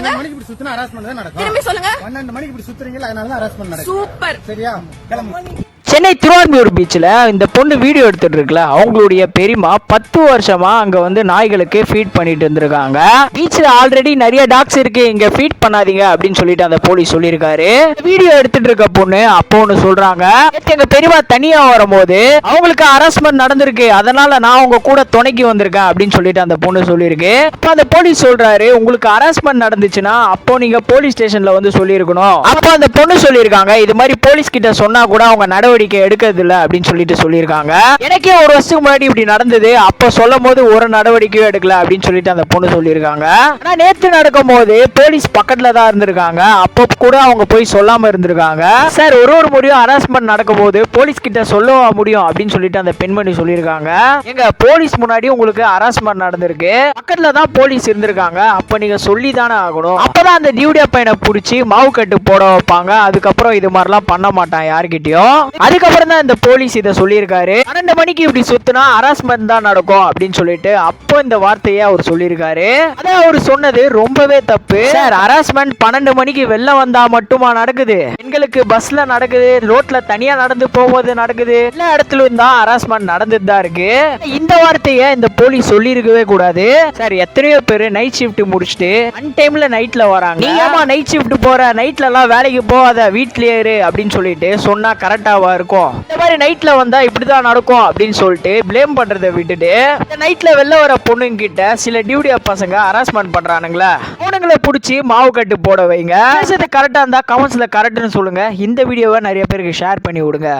சொல்லுங்க. 12 மணிக்கு இப்படி சுத்தினா ஹராஸ்மென்ட் தான் நடக்கும். திரும்பி சொல்லுங்க. 12 மணிக்கு இப்படி சுத்துறீங்கல அதனால தான் ஹராஸ்மென்ட் நடக்கும். சூப்பர். சரியா? கிளம்பு. சென்னை திருவான்மியூர் பீச்சில் இந்த பொண்ணு வீடியோ எடுத்துட்டு இருக்குல்ல, அவங்களுடைய பெரியமா 10 வருஷமா அங்க வந்து நாய்களுக்கு ஃபீட் பண்ணிட்டு இருந்திருக்காங்க. பீச்சில் ஆல்ரெடி நிறைய டாக்ஸ் இருக்கு, இங்க ஃபீட் பண்ணாதீங்க அப்படின்னு சொல்லிட்டு அந்த போலீஸ் சொல்லியிருக்காரு. வீடியோ எடுத்துட்டு இருக்க பொண்ணு அப்போ ஒன்று சொல்றாங்க, எங்க பெரியமா தனியா வரும்போது அவங்களுக்கு ஹராஸ்மெண்ட் நடந்திருக்கு, அதனால நான் உங்க கூட துணைக்கு வந்திருக்கேன் அப்படின்னு சொல்லிட்டு அந்த பொண்ணு சொல்லியிருக்கு. அப்ப அந்த போலீஸ் சொல்றாரு, உங்களுக்கு ஹராஸ்மெண்ட் நடந்துச்சுன்னா அப்போ நீங்க போலீஸ் ஸ்டேஷன்ல வந்து சொல்லியிருக்கணும். அப்போ அந்த பொண்ணு சொல்லியிருக்காங்க, இது மாதிரி போலீஸ் கிட்ட சொன்னா கூட அவங்க நடவடிக்கை எடுக்கிறது இல்ல அப்படின்னு சொல்லிட்டு சொல்லியிருக்காங்க. எனக்கே ஒரு வருஷத்துக்கு முன்னாடி இப்படி நடந்தது, அப்ப சொல்லும் போது ஒரு நடவடிக்கையும் எடுக்கல அப்படின்னு சொல்லிட்டு அந்த பொண்ணு சொல்லியிருக்காங்க. ஆனா நேற்று நடக்கும் போது போலீஸ் பக்கத்துல தான் இருந்திருக்காங்க, அப்போ கூட அவங்க போய் சொல்லாம இருந்திருக்காங்க. சார் ஒரு முறையும் ஹராஸ்மெண்ட் நடக்கும் போது போலீஸ் கிட்ட சொல்ல முடியும் அப்படின்னு சொல்லிட்டு அந்த பெண்மணி சொல்லியிருக்காங்க. எங்க போலீஸ் முன்னாடி உங்களுக்கு ஹராஸ்மெண்ட் நடந்திருக்கு, பக்கத்துல தான் போலீஸ் இருந்திருக்காங்க, அப்ப நீங்க சொல்லி தானே ஆகணும். அப்பதான் அந்த டியூடியா பையனை பிடிச்சி மாவு கட்டு போட வைப்பாங்க. அதுக்கப்புறம் இது மாதிரிலாம் பண்ண மாட்டான் யாருக்கிட்டையும். அதுக்கப்புறம் தான் இந்த போலீஸ் இதை சொல்லியிருக்காரு, 12 மணிக்கு இப்படி சுத்தினா ஹராஸ்மெண்ட் தான் நடக்கும் அப்படின்னு சொல்லிட்டு அப்போ இந்த வார்த்தையை அவர் சொல்லியிருக்காரு. அதான் அவர் சொன்னது ரொம்பவே தப்பு சார். ஹராஸ்மெண்ட் 12 மணிக்கு வெளில வந்தா மட்டுமா நடக்குது? பெண்களுக்கு பஸ்ல நடக்குது, ரோட்ல தனியா நடந்து போகும்போது நடக்குது, எல்லா இடத்துலயும் தான் ஹராஸ்மெண்ட் நடந்துட்டு தான் இருக்கு. இந்த வார்த்தையை இந்த போலீஸ் சொல்லியிருக்கவே கூடாது சார். எத்தனையோ பேர் நைட் ஷிஃப்ட் முடிச்சுட்டு அன் டைம்ல நைட்ல வராங்க. நீ ஏமா நைட் ஷிஃப்ட் போற, நைட்ல எல்லாம் வேலைக்கு போகாத, வீட்லயே இரு அப்படின்னு சொல்லிட்டு சொன்னா கரெக்டாவா இருக்கும்? இந்த மாதிரி நைட்ல வந்தா இப்படிதான் நடக்கும் அப்படின்னு சொல்லிட்டு பிளேம் பண்றதை விட்டுட்டு இந்த நைட்ல வெளில வர பொண்ணுங்க கிட்ட சில டியூடியா பசங்க ஹராஸ்மெண்ட் பண்றானுங்களா, அவனுங்களை பிடிச்சி மாவு கட்டு போட வைங்க. கரெக்டா இருந்தா கமெண்ட்ஸ்ல கரெக்ட்னு சொல்லுங்க. இந்த வீடியோவை நிறைய பேருக்கு ஷேர் பண்ணி விடுங்க.